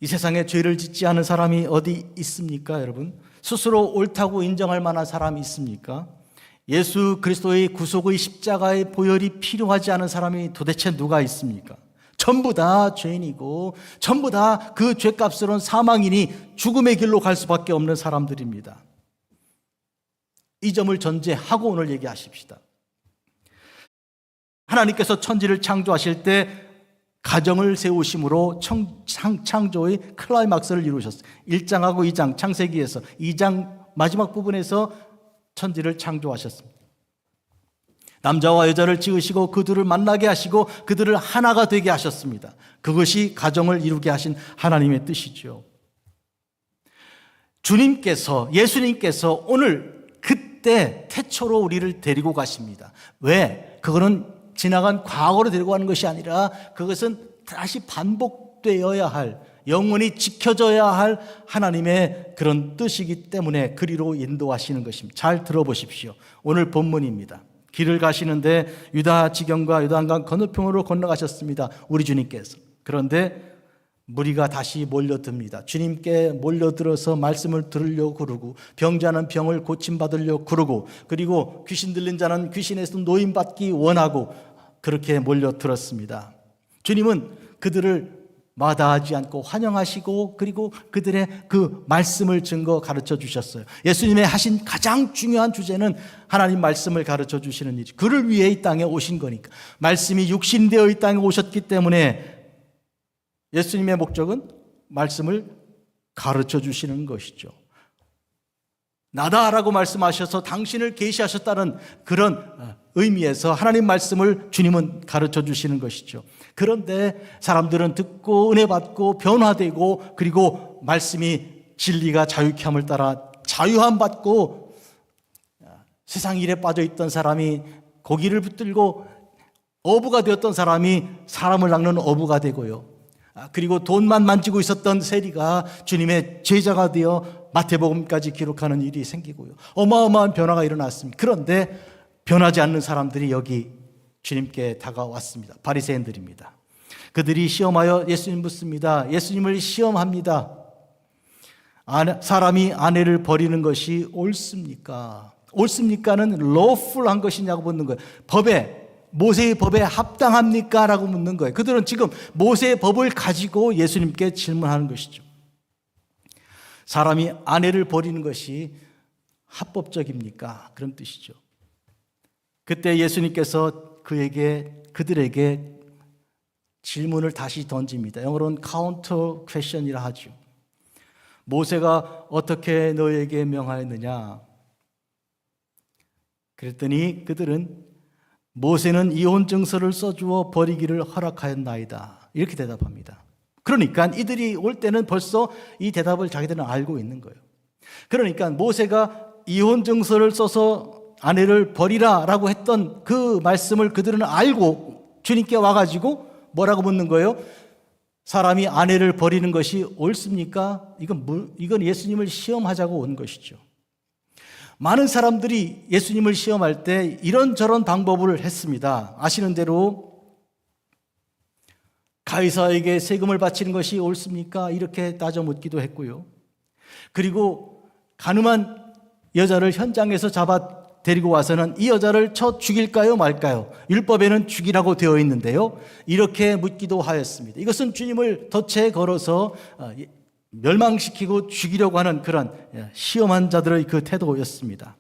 이 세상에 죄를 짓지 않은 사람이 어디 있습니까, 여러분? 스스로 옳다고 인정할 만한 사람이 있습니까? 예수 그리스도의 구속의 십자가의 보혈이 필요하지 않은 사람이 도대체 누가 있습니까? 전부 다 죄인이고 전부 다 그 죄값으로는 사망이니 죽음의 길로 갈 수밖에 없는 사람들입니다. 이 점을 전제하고 오늘 얘기하십시다. 하나님께서 천지를 창조하실 때 가정을 세우심으로 창조의 클라이막스를 이루셨어요. 1장하고 2장 창세기에서 2장 마지막 부분에서 천지를 창조하셨습니다. 남자와 여자를 지으시고 그들을 만나게 하시고 그들을 하나가 되게 하셨습니다. 그것이 가정을 이루게 하신 하나님의 뜻이죠. 주님께서, 예수님께서 오늘 그때 태초로 우리를 데리고 가십니다. 왜? 그거는 지나간 과거로 데리고 가는 것이 아니라 그것은 다시 반복되어야 할, 영원히 지켜져야 할 하나님의 그런 뜻이기 때문에 그리로 인도하시는 것입니다. 잘 들어보십시오. 오늘 본문입니다. 길을 가시는데 유다 지경과 요단강 건너편으로 건너가셨습니다. 우리 주님께서. 그런데 무리가 다시 몰려듭니다. 주님께 몰려들어서 말씀을 들으려고 그러고, 병자는 병을 고침받으려고 그러고, 그리고 귀신 들린 자는 귀신에서 노임받기 원하고 그렇게 몰려들었습니다. 주님은 그들을 마다하지 않고 환영하시고 그리고 그들의 그 말씀을 증거 가르쳐 주셨어요. 예수님의 하신 가장 중요한 주제는 하나님 말씀을 가르쳐 주시는 일이, 그를 위해 이 땅에 오신 거니까. 말씀이 육신되어 이 땅에 오셨기 때문에 예수님의 목적은 말씀을 가르쳐 주시는 것이죠. 나다라고 말씀하셔서 당신을 계시하셨다는 그런 의미에서 하나님 말씀을 주님은 가르쳐 주시는 것이죠. 그런데 사람들은 듣고 은혜 받고 변화되고 그리고 말씀이 진리가 자유케 함을 따라 자유함 받고, 세상 일에 빠져 있던 사람이 고기를 붙들고 어부가 되었던 사람이 사람을 낚는 어부가 되고요. 그리고 돈만 만지고 있었던 세리가 주님의 제자가 되어 마태복음까지 기록하는 일이 생기고요. 어마어마한 변화가 일어났습니다. 그런데 변하지 않는 사람들이 여기 주님께 다가왔습니다. 바리새인들입니다. 그들이 시험하여 예수님 묻습니다. 예수님을 시험합니다. 사람이 아내를 버리는 것이 옳습니까? 옳습니까는 lawful한 것이냐고 묻는 거예요. 모세의 법에 합당합니까? 라고 묻는 거예요. 그들은 지금 모세의 법을 가지고 예수님께 질문하는 것이죠. 사람이 아내를 버리는 것이 합법적입니까? 그런 뜻이죠. 그때 예수님께서 그들에게 질문을 다시 던집니다. 영어로는 counter question이라 하죠. 모세가 어떻게 너에게 명하였느냐? 그랬더니 그들은 모세는 이혼 증서를 써주어 버리기를 허락하였나이다, 이렇게 대답합니다. 그러니까 이들이 올 때는 벌써 이 대답을 자기들은 알고 있는 거예요. 그러니까 모세가 이혼 증서를 써서 아내를 버리라 라고 했던 그 말씀을 그들은 알고 주님께 와가지고 뭐라고 묻는 거예요? 사람이 아내를 버리는 것이 옳습니까? 이건 예수님을 시험하자고 온 것이죠. 많은 사람들이 예수님을 시험할 때 이런저런 방법을 했습니다. 아시는 대로 가이사에게 세금을 바치는 것이 옳습니까? 이렇게 따져 묻기도 했고요. 그리고 가늠한 여자를 현장에서 잡아 데리고 와서는 이 여자를 쳐 죽일까요 말까요? 율법에는 죽이라고 되어 있는데요, 이렇게 묻기도 하였습니다. 이것은 주님을 덫에 걸어서 멸망시키고 죽이려고 하는 그런 시험한 자들의 그 태도였습니다.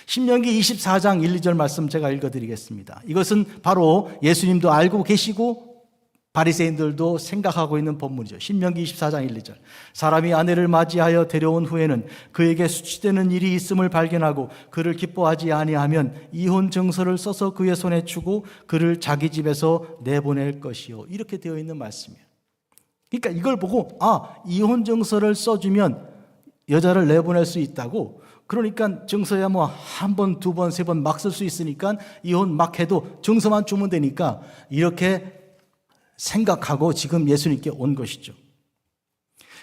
신명기 24장 1, 2절 말씀 제가 읽어드리겠습니다. 이것은 바로 예수님도 알고 계시고 바리새인들도 생각하고 있는 본문이죠. 신명기 24장 1, 2절. 사람이 아내를 맞이하여 데려온 후에는 그에게 수치되는 일이 있음을 발견하고 그를 기뻐하지 아니하면 이혼 증서를 써서 그의 손에 주고 그를 자기 집에서 내보낼 것이요, 이렇게 되어 있는 말씀이에요. 그러니까 이걸 보고 이혼 증서를 써주면 여자를 내보낼 수 있다고, 그러니까 증서야 뭐 한 번, 두 번, 세 번 막 쓸 수 있으니까 이혼 막 해도 증서만 주면 되니까, 이렇게 생각하고 지금 예수님께 온 것이죠.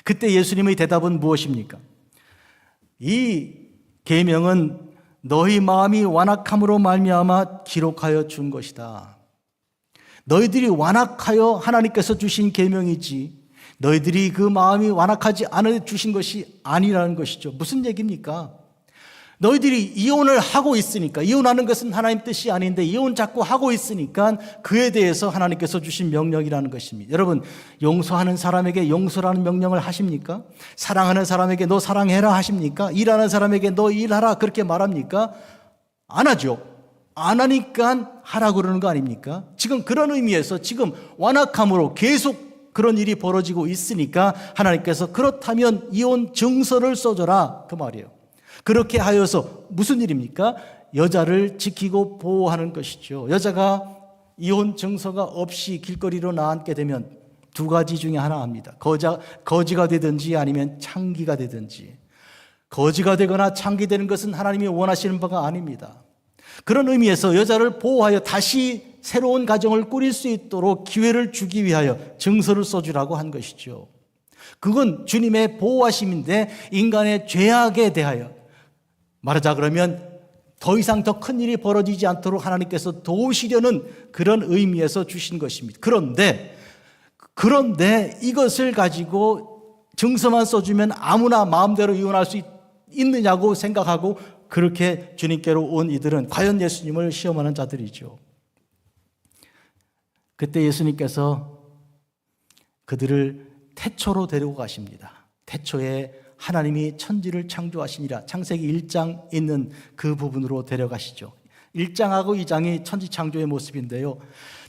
그때 예수님의 대답은 무엇입니까? 이 계명은 너희 마음이 완악함으로 말미암아 기록하여 준 것이다. 너희들이 완악하여 하나님께서 주신 계명이지, 너희들이 그 마음이 완악하지 않아 주신 것이 아니라는 것이죠. 무슨 얘기입니까? 너희들이 이혼을 하고 있으니까, 이혼하는 것은 하나님 뜻이 아닌데 이혼 자꾸 하고 있으니까 그에 대해서 하나님께서 주신 명령이라는 것입니다. 여러분, 용서하는 사람에게 용서라는 명령을 하십니까? 사랑하는 사람에게 너 사랑해라 하십니까? 일하는 사람에게 너 일하라 그렇게 말합니까? 안 하죠. 안 하니까 하라고 그러는 거 아닙니까? 지금 그런 의미에서 지금 완악함으로 계속 그런 일이 벌어지고 있으니까 하나님께서 그렇다면 이혼 증서를 써줘라 그 말이에요. 그렇게 하여서 무슨 일입니까? 여자를 지키고 보호하는 것이죠. 여자가 이혼 증서가 없이 길거리로 나앉게 되면 두 가지 중에 하나 합니다. 거지가 되든지 아니면 창기가 되든지. 거지가 되거나 창기되는 것은 하나님이 원하시는 바가 아닙니다. 그런 의미에서 여자를 보호하여 다시 새로운 가정을 꾸릴 수 있도록 기회를 주기 위하여 증서를 써주라고 한 것이죠. 그건 주님의 보호하심인데 인간의 죄악에 대하여 말하자 그러면 더 이상 더 큰 일이 벌어지지 않도록 하나님께서 도우시려는 그런 의미에서 주신 것입니다. 그런데 이것을 가지고 증서만 써주면 아무나 마음대로 이혼할 수 있느냐고 생각하고 그렇게 주님께로 온 이들은 과연 예수님을 시험하는 자들이죠. 그때 예수님께서 그들을 태초로 데리고 가십니다. 태초에 하나님이 천지를 창조하시니라 창세기 1장 있는 그 부분으로 데려가시죠. 1장하고 2장이 천지 창조의 모습인데요.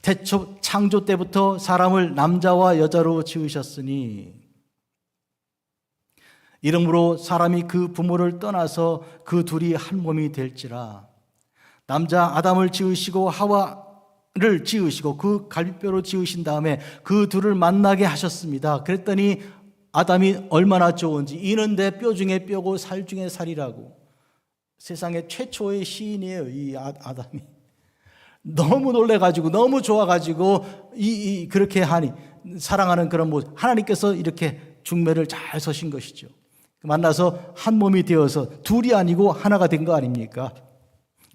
태초 창조 때부터 사람을 남자와 여자로 지으셨으니 이러므로 사람이 그 부모를 떠나서 그 둘이 한 몸이 될지라. 남자 아담을 지으시고 하와를 지으시고 그 갈비뼈로 지으신 다음에 그 둘을 만나게 하셨습니다. 그랬더니 아담이 얼마나 좋은지 이는 내 뼈 중에 뼈고 살 중에 살이라고. 세상의 최초의 시인이에요. 이 아담이 너무 놀래가지고 너무 좋아가지고 그렇게 하니 사랑하는 그런 모습. 하나님께서 이렇게 중매를 잘 서신 것이죠. 만나서 한 몸이 되어서 둘이 아니고 하나가 된 거 아닙니까?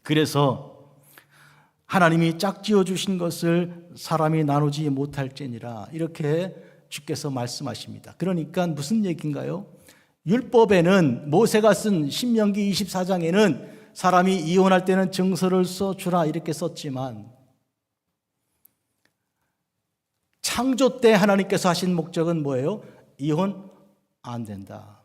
그래서 하나님이 짝지어 주신 것을 사람이 나누지 못할지니라 이렇게 주께서 말씀하십니다. 그러니까 무슨 얘기인가요? 율법에는 모세가 쓴 신명기 24장에는 사람이 이혼할 때는 증서를 써주라 이렇게 썼지만 창조 때 하나님께서 하신 목적은 뭐예요? 이혼 안 된다.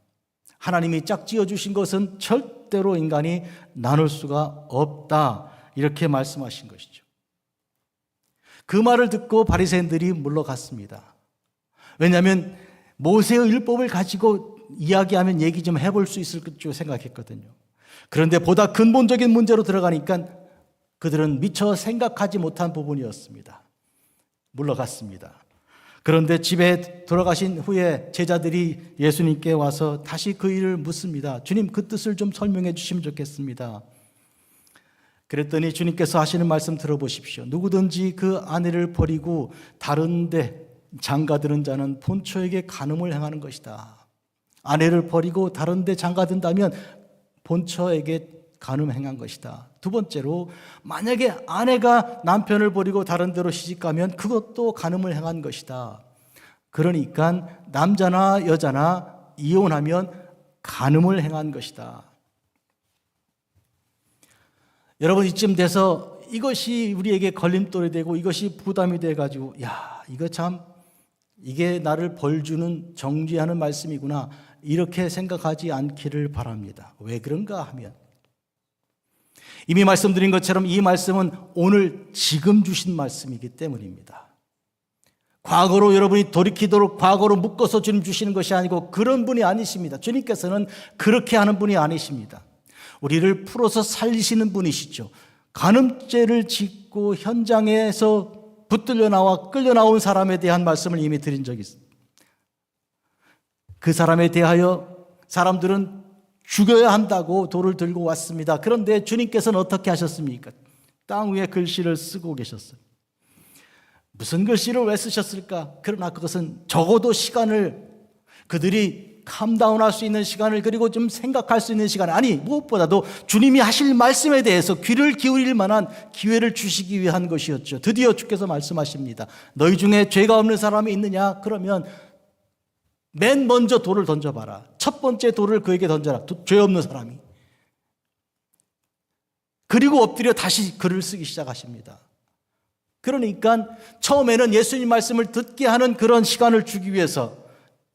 하나님이 짝지어 주신 것은 절대로 인간이 나눌 수가 없다 이렇게 말씀하신 것이죠. 그 말을 듣고 바리새인들이 물러갔습니다. 왜냐하면 모세의 율법을 가지고 이야기하면 얘기 좀 해볼 수 있을 줄 생각했거든요. 그런데 보다 근본적인 문제로 들어가니까 그들은 미처 생각하지 못한 부분이었습니다. 물러갔습니다. 그런데 집에 돌아가신 후에 제자들이 예수님께 와서 다시 그 일을 묻습니다. 주님, 그 뜻을 좀 설명해 주시면 좋겠습니다. 그랬더니 주님께서 하시는 말씀 들어보십시오. 누구든지 그 아내를 버리고 다른 데 장가드는 자는 본처에게 간음을 행하는 것이다. 아내를 버리고 다른 데 장가든다면 본처에게 간음 행한 것이다. 두 번째로 만약에 아내가 남편을 버리고 다른 데로 시집가면 그것도 간음을 행한 것이다. 그러니까 남자나 여자나 이혼하면 간음을 행한 것이다. 여러분 이쯤 돼서 이것이 우리에게 걸림돌이 되고 이것이 부담이 돼가지고 이게 나를 벌주는 정죄하는 말씀이구나 이렇게 생각하지 않기를 바랍니다. 왜 그런가 하면 이미 말씀드린 것처럼 이 말씀은 오늘 지금 주신 말씀이기 때문입니다. 과거로 여러분이 돌이키도록 과거로 묶어서 주님 주시는 것이 아니고 그런 분이 아니십니다. 주님께서는 그렇게 하는 분이 아니십니다. 우리를 풀어서 살리시는 분이시죠. 간음죄를 짓고 현장에서 붙들려 나와 끌려 나온 사람에 대한 말씀을 이미 드린 적이 있습니다. 그 사람에 대하여 사람들은 죽여야 한다고 돌을 들고 왔습니다. 그런데 주님께서는 어떻게 하셨습니까? 땅 위에 글씨를 쓰고 계셨어요. 무슨 글씨를 왜 쓰셨을까? 그러나 그것은 적어도 시간을 그들이 캄다운할 수 있는 시간을 그리고 좀 생각할 수 있는 시간 아니 무엇보다도 주님이 하실 말씀에 대해서 귀를 기울일 만한 기회를 주시기 위한 것이었죠. 드디어 주께서 말씀하십니다. 너희 중에 죄가 없는 사람이 있느냐? 그러면 맨 먼저 돌을 던져봐라. 첫 번째 돌을 그에게 던져라. 죄 없는 사람이. 그리고 엎드려 다시 글을 쓰기 시작하십니다. 그러니까 처음에는 예수님 말씀을 듣게 하는 그런 시간을 주기 위해서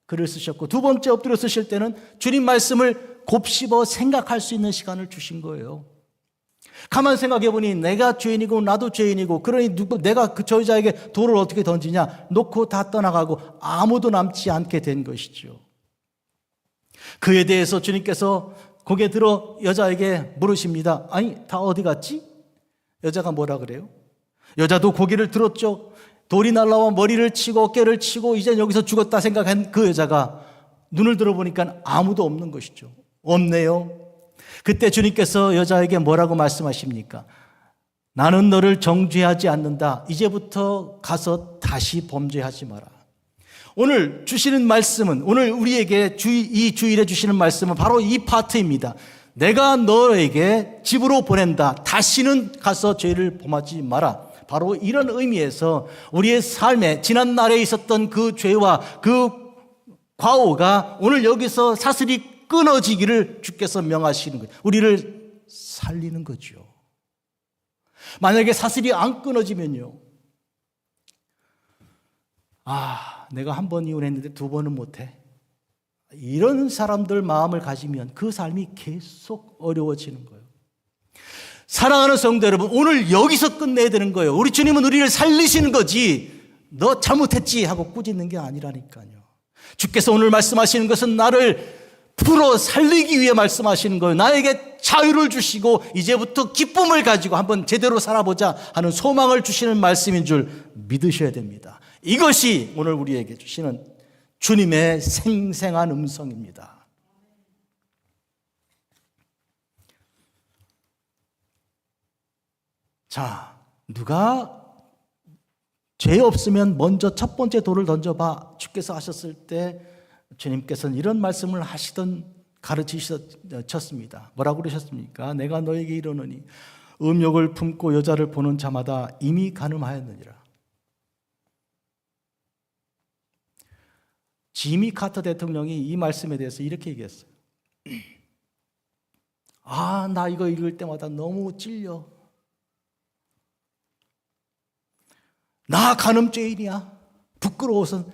글을 쓰셨고, 두 번째 엎드려 쓰실 때는 주님 말씀을 곱씹어 생각할 수 있는 시간을 주신 거예요. 가만 생각해 보니 내가 죄인이고 나도 죄인이고, 그러니 내가 저 여자에게 돌을 어떻게 던지냐 놓고 다 떠나가고 아무도 남지 않게 된 것이죠. 그에 대해서 주님께서 고개 들어 여자에게 물으십니다. 아니, 다 어디 갔지? 여자가 뭐라 그래요? 여자도 고개를 들었죠. 돌이 날라와 머리를 치고 어깨를 치고 이제 여기서 죽었다 생각한 그 여자가 눈을 들어보니까 아무도 없는 것이죠. 없네요. 그때 주님께서 여자에게 뭐라고 말씀하십니까? 나는 너를 정죄하지 않는다. 이제부터 가서 다시 범죄하지 마라. 오늘 주시는 말씀은, 오늘 우리에게 이 주일에 주시는 말씀은 바로 이 파트입니다. 내가 너에게 집으로 보낸다. 다시는 가서 죄를 범하지 마라. 바로 이런 의미에서 우리의 삶에 지난 날에 있었던 그 죄와 그 과오가 오늘 여기서 사슬이 끊어지기를 주께서 명하시는 거예요. 우리를 살리는 거죠. 만약에 사슬이 안 끊어지면요, 내가 한 번 이혼했는데 두 번은 못해. 이런 사람들 마음을 가지면 그 삶이 계속 어려워지는 거예요. 사랑하는 성도 여러분, 오늘 여기서 끝내야 되는 거예요. 우리 주님은 우리를 살리시는 거지 너 잘못했지 하고 꾸짖는 게 아니라니까요. 주께서 오늘 말씀하시는 것은 나를 풀어 살리기 위해 말씀하시는 거예요. 나에게 자유를 주시고 이제부터 기쁨을 가지고 한번 제대로 살아보자 하는 소망을 주시는 말씀인 줄 믿으셔야 됩니다. 이것이 오늘 우리에게 주시는 주님의 생생한 음성입니다. 자, 누가 죄 없으면 먼저 첫 번째 돌을 던져봐 주께서 하셨을 때 주님께서는 이런 말씀을 가르치셨습니다. 뭐라고 그러셨습니까? 내가 너에게 이르노니 음욕을 품고 여자를 보는 자마다 이미 간음하였느니라. 지미 카터 대통령이 이 말씀에 대해서 이렇게 얘기했어요. 나 이거 읽을 때마다 너무 찔려. 나 간음죄인이야. 부끄러워서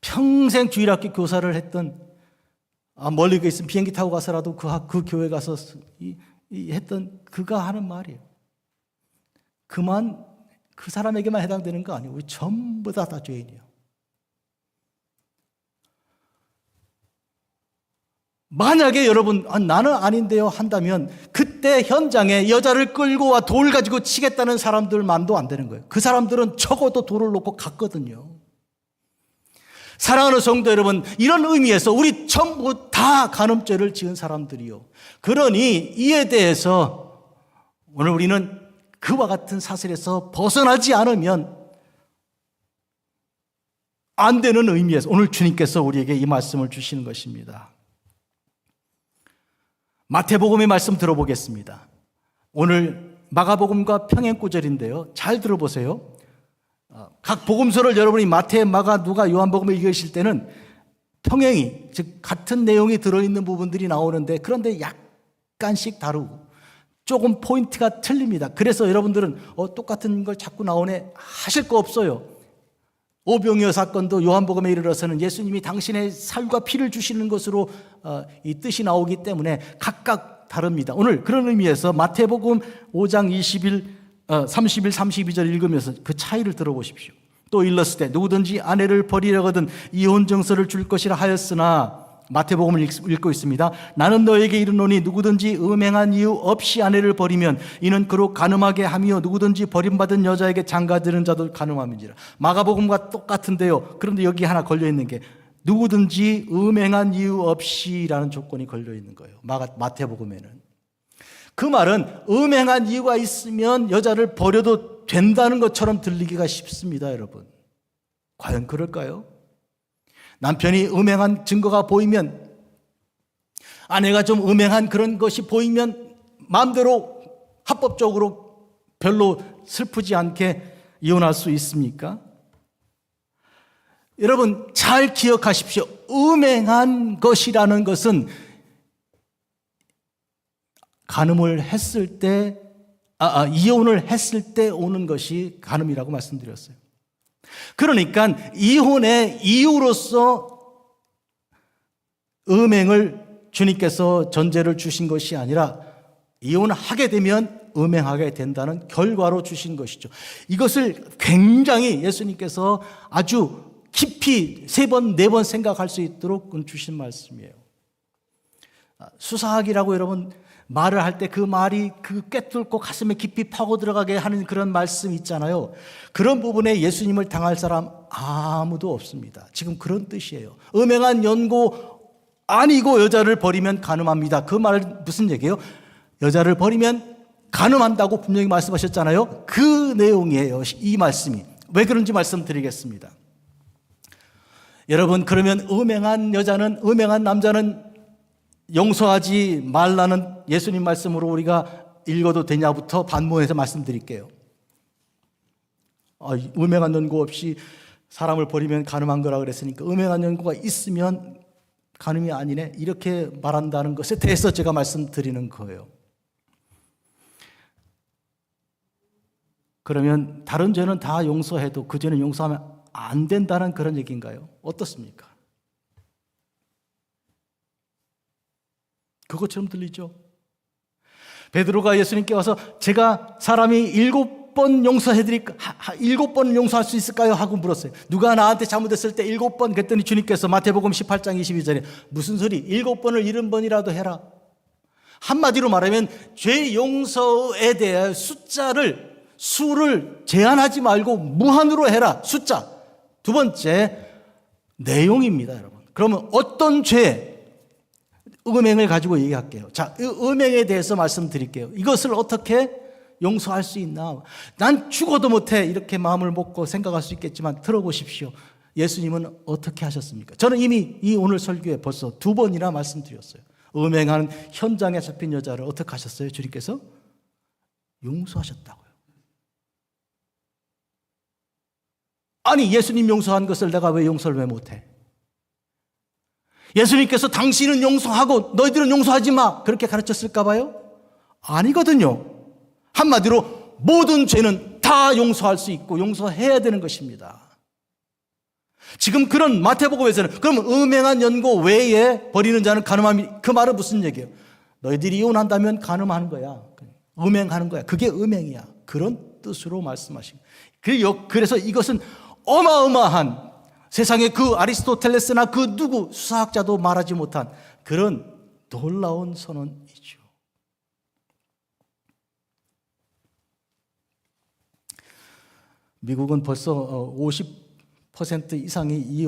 평생 주일학교 교사를 했던, 멀리 있으면 비행기 타고 가서라도 그 교회 가서 했던 그가 하는 말이에요. 그 사람에게만 해당되는 거 아니에요. 우리 전부 다 죄인이에요. 만약에 여러분 나는 아닌데요 한다면 그때 현장에 여자를 끌고 와 돌 가지고 치겠다는 사람들만도 안 되는 거예요. 그 사람들은 적어도 돌을 놓고 갔거든요. 사랑하는 성도 여러분, 이런 의미에서 우리 전부 다 간음죄를 지은 사람들이요. 그러니 이에 대해서 오늘 우리는 그와 같은 사슬에서 벗어나지 않으면 안 되는 의미에서 오늘 주님께서 우리에게 이 말씀을 주시는 것입니다. 마태복음의 말씀 들어보겠습니다. 오늘 마가복음과 평행구절인데요. 잘 들어보세요. 각 복음서를 여러분이 마태, 마가, 누가, 요한복음을 읽으실 때는 평행이, 즉 같은 내용이 들어있는 부분들이 나오는데 그런데 약간씩 다르고 조금 포인트가 틀립니다. 그래서 여러분들은 똑같은 걸 자꾸 나오네 하실 거 없어요. 오병이어 사건도 요한복음에 이르러서는 예수님이 당신의 살과 피를 주시는 것으로 이 뜻이 나오기 때문에 각각 다릅니다. 오늘 그런 의미에서 마태복음 5장 31, 32절 읽으면서 그 차이를 들어보십시오. 또 일렀을 때 누구든지 아내를 버리려거든 이혼 증서를 줄 것이라 하였으나, 마태복음을 읽고 있습니다. 나는 너에게 이르노니 누구든지 음행한 이유 없이 아내를 버리면 이는 그로 간음하게 함이요 누구든지 버림받은 여자에게 장가드는 자도 간음함이니라. 마가복음과 똑같은데요. 그런데 여기 하나 걸려있는 게 누구든지 음행한 이유 없이라는 조건이 걸려있는 거예요. 마태복음에는. 그 말은 음행한 이유가 있으면 여자를 버려도 된다는 것처럼 들리기가 쉽습니다, 여러분. 과연 그럴까요? 남편이 음행한 증거가 보이면, 아내가 좀 음행한 그런 것이 보이면 마음대로 합법적으로 별로 슬프지 않게 이혼할 수 있습니까? 여러분 잘 기억하십시오. 음행한 것이라는 것은 간음을 했을 때, 이혼을 했을 때 오는 것이 간음이라고 말씀드렸어요. 그러니까 이혼의 이유로서 음행을 주님께서 전제를 주신 것이 아니라 이혼하게 되면 음행하게 된다는 결과로 주신 것이죠. 이것을 굉장히 예수님께서 아주 깊이 3번, 4번 생각할 수 있도록 주신 말씀이에요. 수사학이라고 여러분 말을 할 때 그 말이 꿰뚫고 가슴에 깊이 파고 들어가게 하는 그런 말씀 있잖아요. 그런 부분에 예수님을 당할 사람 아무도 없습니다. 지금 그런 뜻이에요. 음행한 연고 아니고 여자를 버리면 간음합니다. 그 말은 무슨 얘기예요? 여자를 버리면 간음한다고 분명히 말씀하셨잖아요. 그 내용이에요. 이 말씀이. 왜 그런지 말씀드리겠습니다. 여러분, 그러면 음행한 남자는 용서하지 말라는 예수님 말씀으로 우리가 읽어도 되냐부터 반문해서 말씀드릴게요. 음행한 연고 없이 사람을 버리면 간음한 거라 그랬으니까 음행한 연고가 있으면 간음이 아니네, 이렇게 말한다는 것에 대해서 제가 말씀드리는 거예요. 그러면 다른 죄는 다 용서해도 그 죄는 용서하면 안 된다는 그런 얘기인가요? 어떻습니까? 그것처럼 들리죠? 베드로가 예수님께 와서 제가 사람이 7번 용서해드릴까? 7번 용서할 수 있을까요? 하고 물었어요. 누가 나한테 잘못했을 때 7번 그랬더니 주님께서 마태복음 18장 22절에 무슨 소리? 7번을 70번이라도 해라. 한마디로 말하면 죄 용서에 대해 수를 제한하지 말고 무한으로 해라. 숫자. 두 번째, 내용입니다, 여러분. 그러면 어떤 죄, 음행을 가지고 얘기할게요. 자, 음행에 대해서 말씀드릴게요. 이것을 어떻게 용서할 수 있나? 난 죽어도 못해, 이렇게 마음을 먹고 생각할 수 있겠지만 들어보십시오. 예수님은 어떻게 하셨습니까? 저는 이미 이 오늘 설교에 벌써 2번이나 말씀드렸어요. 음행한 현장에 잡힌 여자를 어떻게 하셨어요? 주님께서 용서하셨다고요. 아니, 예수님 용서한 것을 내가 왜 용서를 왜 못해? 예수님께서 당신은 용서하고 너희들은 용서하지 마, 그렇게 가르쳤을까 봐요? 아니거든요. 한마디로 모든 죄는 다 용서할 수 있고 용서해야 되는 것입니다. 지금 그런 마태복음에서는 그럼 음행한 연고 외에 버리는 자는 간음함이, 그 말은 무슨 얘기예요? 너희들이 이혼한다면 간음하는 거야, 음행하는 거야, 그게 음행이야, 그런 뜻으로 말씀하신 거예요. 그래서 이것은 어마어마한, 세상에 그 아리스토텔레스나 그 누구 수사학자도 말하지 못한 그런 놀라운 선언이죠. 미국은 벌써 50% 이상이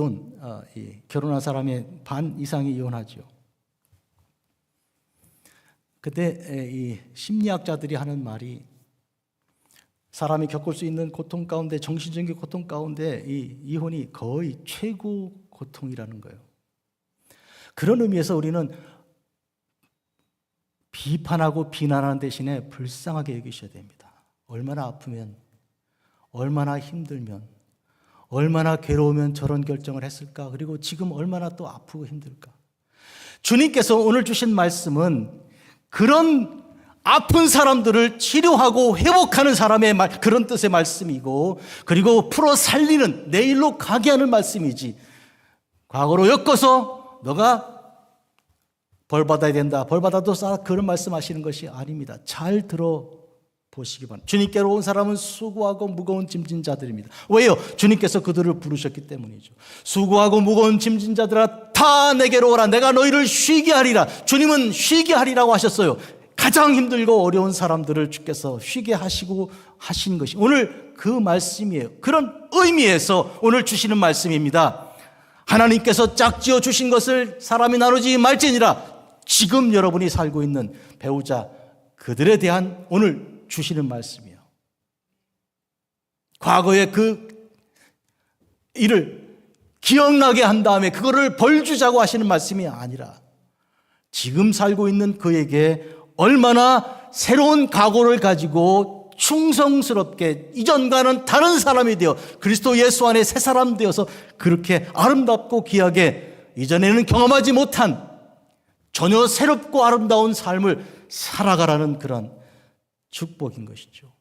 결혼한 사람의 반 이상이 이혼하죠. 그때 이 심리학자들이 하는 말이, 사람이 겪을 수 있는 고통 가운데, 정신적인 고통 가운데 이 이혼이 거의 최고 고통이라는 거예요. 그런 의미에서 우리는 비판하고 비난하는 대신에 불쌍하게 여기셔야 됩니다. 얼마나 아프면, 얼마나 힘들면, 얼마나 괴로우면 저런 결정을 했을까? 그리고 지금 얼마나 또 아프고 힘들까? 주님께서 오늘 주신 말씀은 그런 아픈 사람들을 치료하고 회복하는 사람의 그런 뜻의 말씀이고, 그리고 풀어 살리는, 내일로 가게 하는 말씀이지, 과거로 엮어서 너가 벌받아야 된다, 벌받아도 싸, 그런 말씀하시는 것이 아닙니다. 잘 들어보시기 바랍니다. 주님께로 온 사람은 수고하고 무거운 짐진 자들입니다. 왜요? 주님께서 그들을 부르셨기 때문이죠. 수고하고 무거운 짐진 자들아 다 내게로 오라, 내가 너희를 쉬게 하리라. 주님은 쉬게 하리라고 하셨어요. 가장 힘들고 어려운 사람들을 주께서 쉬게 하시고 하신 것이 오늘 그 말씀이에요. 그런 의미에서 오늘 주시는 말씀입니다. 하나님께서 짝지어 주신 것을 사람이 나누지 말지니라. 지금 여러분이 살고 있는 배우자, 그들에 대한 오늘 주시는 말씀이에요. 과거의 그 일을 기억나게 한 다음에 그거를 벌 주자고 하시는 말씀이 아니라, 지금 살고 있는 그에게 얼마나 새로운 각오를 가지고 충성스럽게 이전과는 다른 사람이 되어 그리스도 예수 안에 새 사람 되어서 그렇게 아름답고 귀하게 이전에는 경험하지 못한 전혀 새롭고 아름다운 삶을 살아가라는 그런 축복인 것이죠.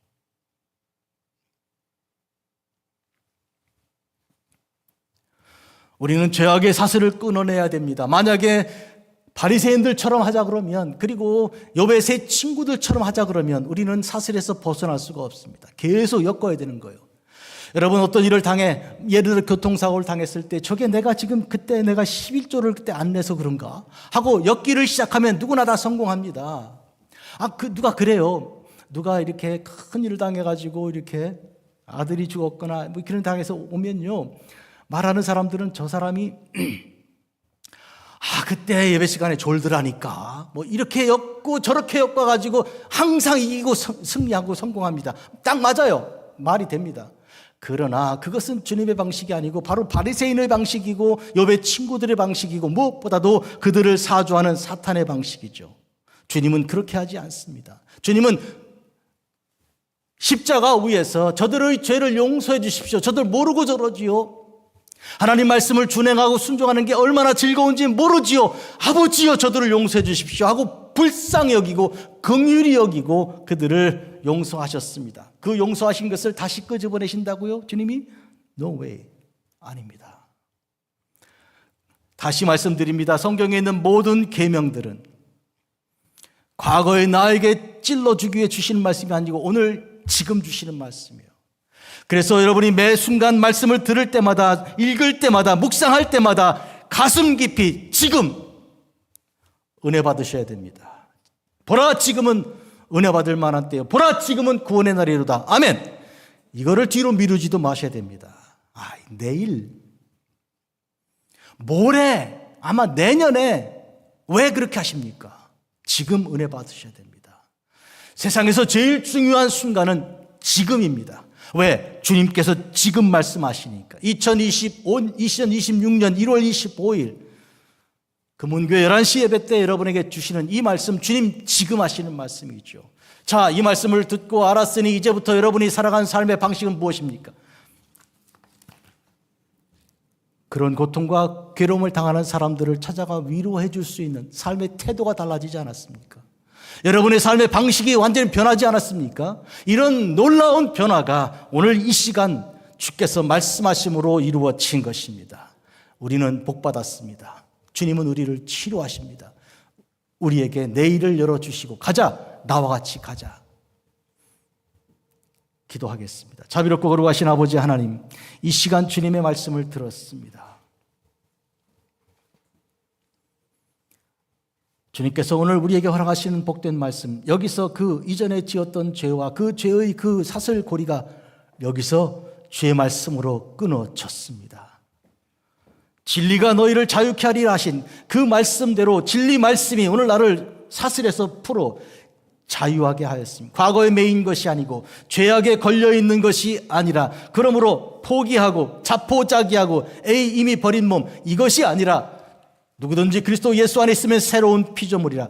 우리는 죄악의 사슬을 끊어내야 됩니다. 만약에 바리새인들처럼 하자 그러면, 그리고 욥의 세 친구들처럼 하자 그러면 우리는 사슬에서 벗어날 수가 없습니다. 계속 엮어야 되는 거예요. 여러분, 어떤 일을 당해, 예를 들어 교통사고를 당했을 때 저게 내가 지금 그때 내가 11조를 그때 안 내서 그런가 하고 엮기를 시작하면 누구나 다 성공합니다. 누가 그래요. 누가 이렇게 큰 일을 당해가지고 이렇게 아들이 죽었거나 뭐 그런 당해서 오면요, 말하는 사람들은 저 사람이 그때 예배 시간에 졸더라니까 뭐 이렇게 엮고 저렇게 엮어가지고 항상 이기고 승리하고 성공합니다. 딱 맞아요. 말이 됩니다. 그러나 그것은 주님의 방식이 아니고 바로 바리새인의 방식이고 욥의 친구들의 방식이고 무엇보다도 그들을 사주하는 사탄의 방식이죠. 주님은 그렇게 하지 않습니다. 주님은 십자가 위에서 저들의 죄를 용서해 주십시오. 저들 모르고 저러지요. 하나님 말씀을 준행하고 순종하는 게 얼마나 즐거운지 모르지요. 아버지여, 저들을 용서해 주십시오 하고 불쌍히 여기고 긍휼히 여기고 그들을 용서하셨습니다. 그 용서하신 것을 다시 끄집어내신다고요? 주님이? No way. 아닙니다. 다시 말씀드립니다. 성경에 있는 모든 계명들은 과거에 나에게 찔러주기 위해 주시는 말씀이 아니고 오늘 지금 주시는 말씀이에요. 그래서 여러분이 매 순간 말씀을 들을 때마다, 읽을 때마다, 묵상할 때마다 가슴 깊이 지금 은혜 받으셔야 됩니다. 보라, 지금은 은혜 받을 만한 때요. 보라, 지금은 구원의 날이로다. 아멘. 이거를 뒤로 미루지도 마셔야 됩니다. 내일, 모레, 아마 내년에 왜 그렇게 하십니까? 지금 은혜 받으셔야 됩니다. 세상에서 제일 중요한 순간은 지금입니다. 왜? 주님께서 지금 말씀하시니까. 2026년 1월 25일 금운교회 11시 예배 때 여러분에게 주시는 이 말씀, 주님 지금 하시는 말씀이죠. 자, 이 말씀을 듣고 알았으니 이제부터 여러분이 살아가는 삶의 방식은 무엇입니까? 그런 고통과 괴로움을 당하는 사람들을 찾아가 위로해 줄 수 있는 삶의 태도가 달라지지 않았습니까? 여러분의 삶의 방식이 완전히 변하지 않았습니까? 이런 놀라운 변화가 오늘 이 시간 주께서 말씀하심으로 이루어진 것입니다. 우리는 복받았습니다. 주님은 우리를 치료하십니다. 우리에게 내일을 열어주시고 가자, 나와 같이 가자. 기도하겠습니다. 자비롭고 거룩하신 아버지 하나님, 이 시간 주님의 말씀을 들었습니다. 주님께서 오늘 우리에게 허락하시는 복된 말씀, 여기서 그 이전에 지었던 죄와 그 죄의 그 사슬고리가 여기서 주의 말씀으로 끊어졌습니다. 진리가 너희를 자유케 하리라 하신 그 말씀대로 진리 말씀이 오늘 나를 사슬에서 풀어 자유하게 하였습니다. 과거에 매인 것이 아니고 죄악에 걸려있는 것이 아니라, 그러므로 포기하고 자포자기하고 이미 버린 몸, 이것이 아니라 누구든지 그리스도 예수 안에 있으면 새로운 피조물이라.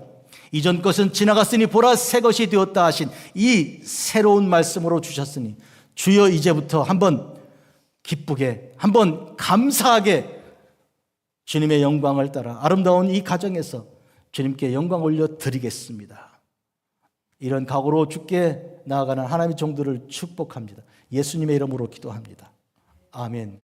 이전 것은 지나갔으니 보라 새 것이 되었다 하신 이 새로운 말씀으로 주셨으니 주여, 이제부터 한번 기쁘게, 한번 감사하게 주님의 영광을 따라 아름다운 이 가정에서 주님께 영광 올려 드리겠습니다. 이런 각오로 주께 나아가는 하나님의 종들을 축복합니다. 예수님의 이름으로 기도합니다. 아멘.